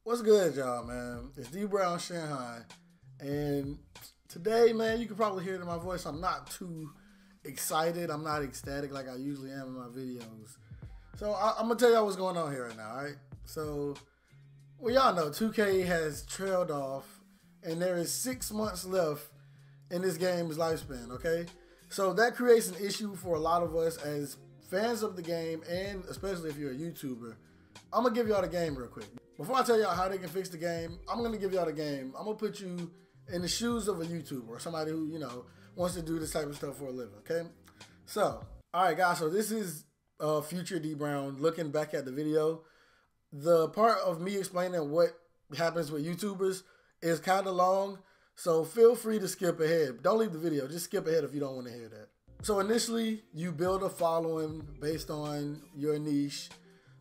What's good, y'all, man? It's Dbrownshinhan, and today, man, you can probably hear it in my voice. I'm not too excited. I'm not ecstatic like I usually am in my videos. So I'm gonna tell y'all what's going on here right now, all right? So, well, y'all know 2K has trailed off, and there is 6 months left in this game's lifespan. Okay, so that creates an issue for a lot of us as fans of the game, and especially if you're a YouTuber. I'm gonna give y'all the game real quick. Before I tell y'all how they can fix the game, I'm gonna give y'all the game. I'm gonna put you in the shoes of a YouTuber or somebody who, wants to do this type of stuff for a living, okay? So, all right, guys, so this is future D Brown looking back at the video. The part of me explaining what happens with YouTubers is kind of long, so feel free to skip ahead. Don't leave the video, just skip ahead if you don't want to hear that. So initially, you build a following based on your niche.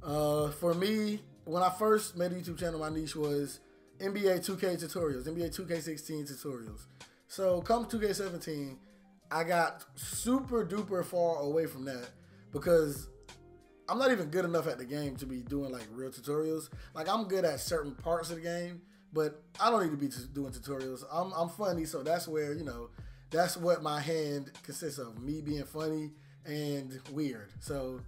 For me, when I first made a YouTube channel, my niche was NBA 2K tutorials, NBA 2K16 tutorials. So come 2K17, I got super duper far away from that because I'm not even good enough at the game to be doing like real tutorials. Like I'm good at certain parts of the game, but I don't need to be doing tutorials. I'm funny, so that's where, that's what my hand consists of, me being funny and weird. So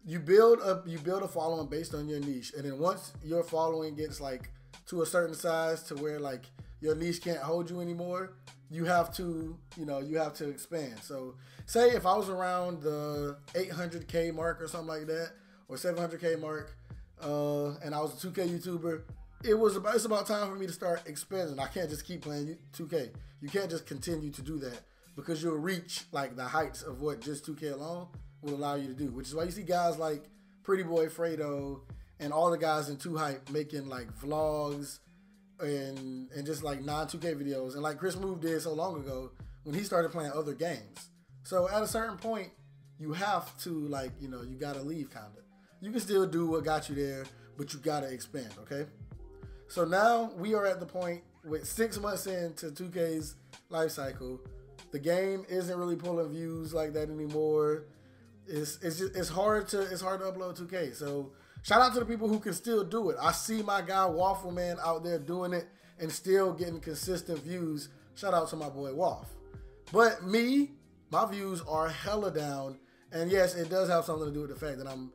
you build a following based on your niche, and then once your following gets like to a certain size to where like your niche can't hold you anymore, you have to expand. So say if I was around the 800K mark or something like that, or 700K mark, and I was a 2K YouTuber, it's about time for me to start expanding. I can't just keep playing 2K. You can't just continue to do that because you'll reach like the heights of what just 2K alone will allow you to do, which is why you see guys like Pretty Boy Fredo and all the guys in 2Hype making like vlogs and just like non-2K videos, and like Chris Move did so long ago when he started playing other games. So at a certain point, you have to you gotta leave kinda. You can still do what got you there, but you gotta expand, okay? So now we are at the point with 6 months into 2K's life cycle. The game isn't really pulling views like that anymore. It's hard to upload 2K. So shout out to the people who can still do it. I see my guy Waffle Man out there doing it and still getting consistent views. Shout out to my boy Waff. But me, my views are hella down. And yes, it does have something to do with the fact that I'm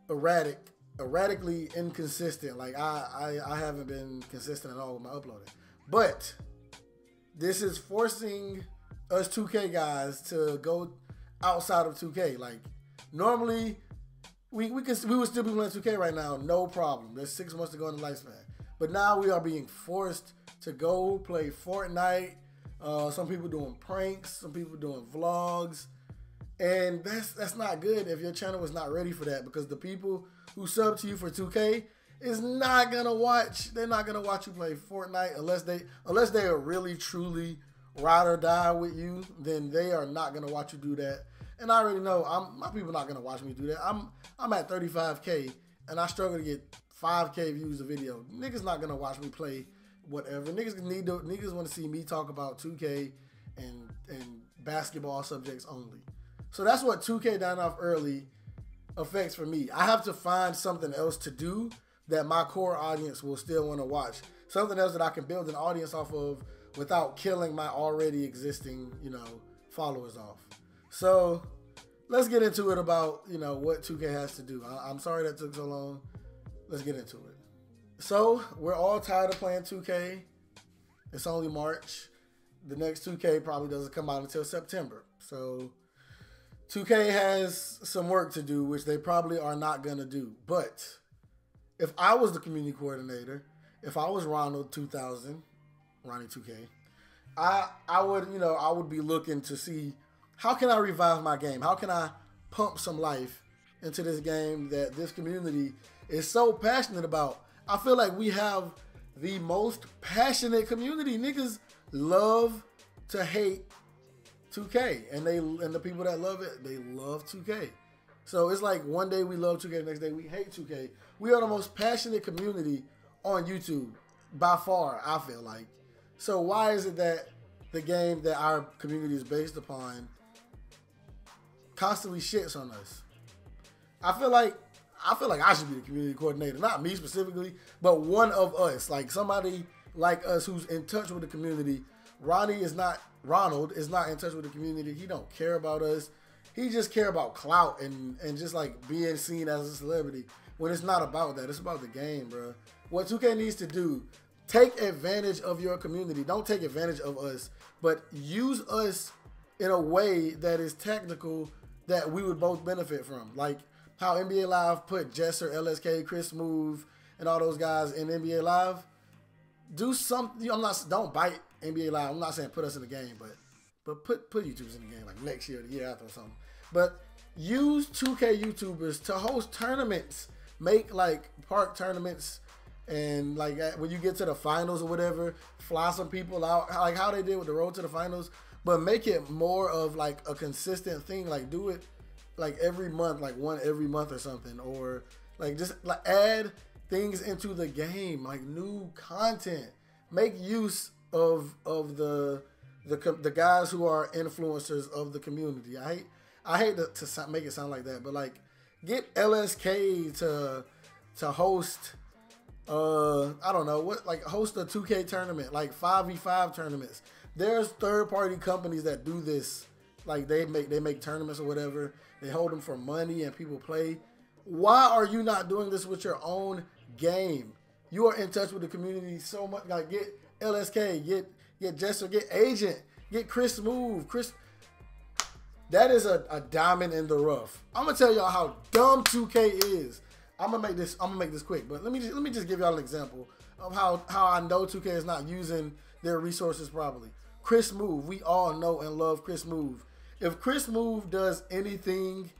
erratically inconsistent. Like I haven't been consistent at all with my uploading. But this is forcing us 2K guys to go outside of 2K. Like normally we would still be playing 2K right now, no problem. There's 6 months to go in the lifespan. But now we are being forced to go play Fortnite. Some people doing pranks, some people doing vlogs. And that's not good if your channel is not ready for that, because the people who sub to you for 2K is not gonna watch. They're not gonna watch you play Fortnite unless they are really truly ride or die with you. Then they are not gonna watch you do that. And I already know my people not gonna watch me do that. I'm at 35K and I struggle to get 5K views a video. Niggas not gonna watch me play whatever. Niggas want to see me talk about 2K and basketball subjects only. So that's what 2K dying off early affects for me. I have to find something else to do that my core audience will still want to watch. Something else that I can build an audience off of without killing my already existing, followers off. So let's get into it about, what 2K has to do. I'm sorry that took so long. Let's get into it. So we're all tired of playing 2K. It's only March. The next 2K probably doesn't come out until September. So 2K has some work to do, which they probably are not going to do. But if I was the community coordinator, if I was Ronald 2000, Ronnie 2K, I would be looking to see, how can I revive my game? How can I pump some life into this game that this community is so passionate about? I feel like we have the most passionate community. Niggas love to hate 2K, and the people that love it, they love 2K. So it's like one day we love 2K, the next day we hate 2K. We are the most passionate community on YouTube by far, I feel like. So why is it that the game that our community is based upon constantly shits on us? I feel like I feel like I should be the community coordinator, not me specifically, but one of us, like somebody like us who's in touch with the community. Ronald is not in touch with the community. He don't care about us. He just care about clout and just like being seen as a celebrity. When it's not about that, it's about the game, bro. What 2K needs to do, take advantage of your community. Don't take advantage of us, but use us in a way that is technical that we would both benefit from. Like how NBA Live put Jesser, LSK, Chris Move, and all those guys in NBA Live. Do something. Don't bite NBA Live. I'm not saying put us in the game, but put YouTubers in the game like next year or the year after or something. But use 2K YouTubers to host tournaments. Make like park tournaments, and like when you get to the finals or whatever, fly some people out like how they did with the road to the finals. But make it more of like a consistent thing. Like do it like every month, like one every month or something, or like just like add things into the game, like new content. Make use of the guys who are influencers of the community. I hate to make it sound like that, but like get LSK to host I don't know what, like host a 2K tournament, like 5v5 tournaments. There's third-party companies that do this. Like they make tournaments or whatever. They hold them for money and people play. Why are you not doing this with your own game? You are in touch with the community so much. Like get LSK, get Jesser, get Agent, get Chris Move. That is a diamond in the rough. I'm gonna tell y'all how dumb 2K is. I'm gonna make this quick, but let me just give y'all an example of how I know 2K is not using their resources properly. Chris Move, we all know and love Chris Move. If Chris Move does anything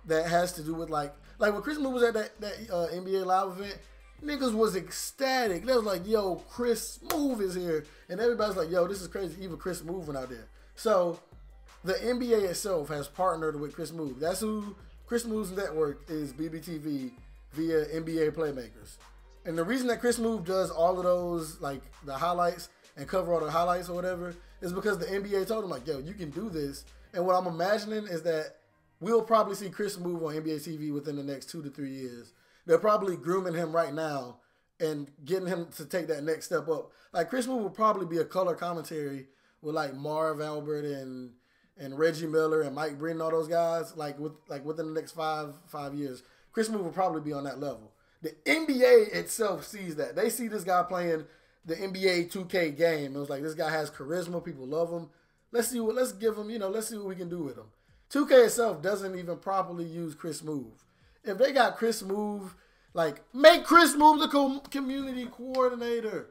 that has to do with like when Chris Move was at that NBA Live event, niggas was ecstatic. They was like, yo, Chris Move is here. And everybody's like, yo, this is crazy. Even Chris Move went out there. So the NBA itself has partnered with Chris Move. That's who Chris Move's network is, BBTV via NBA Playmakers. And the reason that Chris Move does all of those, like the highlights and cover all the highlights or whatever, is because the NBA told him like, yo, you can do this. And what I'm imagining is that we'll probably see Chris Move on NBA TV within the next 2 to 3 years. They're probably grooming him right now and getting him to take that next step up. Like Chris Move will probably be a color commentary with like Marv Albert and Reggie Miller and Mike Breen and all those guys. Like within the next five years, Chris Move will probably be on that level. The NBA itself sees that. They see this guy playing the NBA 2K game. It was like, this guy has charisma. People love him. Let's see what we can do with him. 2K itself doesn't even properly use Chris Move. If they got Chris Move, like, make Chris Move the community coordinator.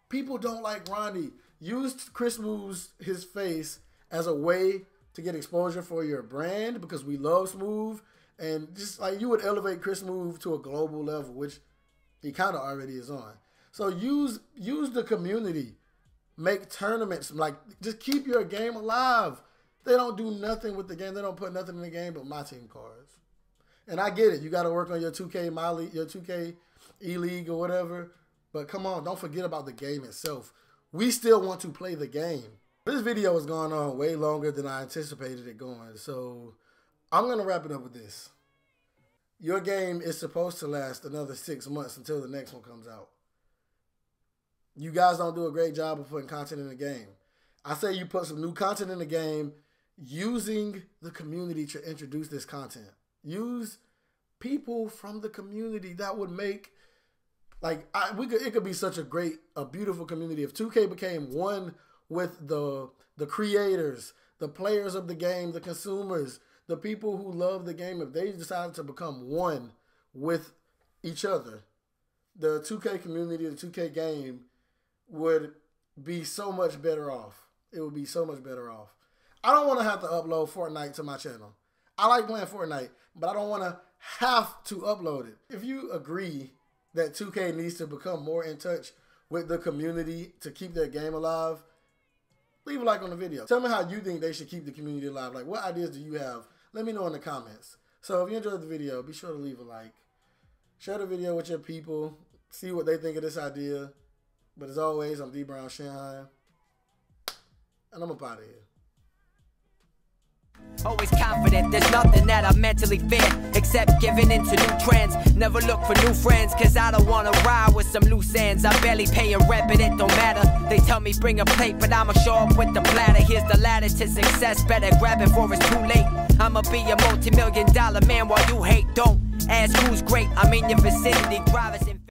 People don't like Ronnie. Use Chris Move's his face as a way to get exposure for your brand because we love Smooth. And just like you would elevate Chris Move to a global level, which he kind of already is on. So use the community. Make tournaments. Like, just keep your game alive. They don't do nothing with the game. They don't put nothing in the game but my team cards. And I get it. You got to work on your 2K My League, your 2K E-League or whatever. But come on, don't forget about the game itself. We still want to play the game. This video has gone on way longer than I anticipated it going. So I'm going to wrap it up with this. Your game is supposed to last another 6 months until the next one comes out. You guys don't do a great job of putting content in the game. I say you put some new content in the game using the community to introduce this content. Use people from the community. That would make, like, it could be such a beautiful community. If 2K became one with the creators, the players of the game, the consumers, the people who love the game, if they decided to become one with each other, the 2K community, the 2K game would be so much better off. It would be so much better off. I don't want to have to upload Fortnite to my channel. I like playing Fortnite, but I don't want to have to upload it. If you agree that 2K needs to become more in touch with the community to keep their game alive, leave a like on the video. Tell me how you think they should keep the community alive. Like, what ideas do you have? Let me know in the comments. So if you enjoyed the video, be sure to leave a like. Share the video with your people. See what they think of this idea. But as always, I'm Dbrownshinhan. And I'm up out of here. Always confident, there's nothing that I mentally fear except giving into new trends. Never look for new friends, cause I don't wanna ride with some loose ends. I'm barely paying rent, but it don't matter. They tell me bring a plate, but I'ma show up with the platter. Here's the ladder to success, better grab it before it's too late. I'ma be a multi-million-dollar man while you hate. Don't ask who's great, I'm in your vicinity. Drivers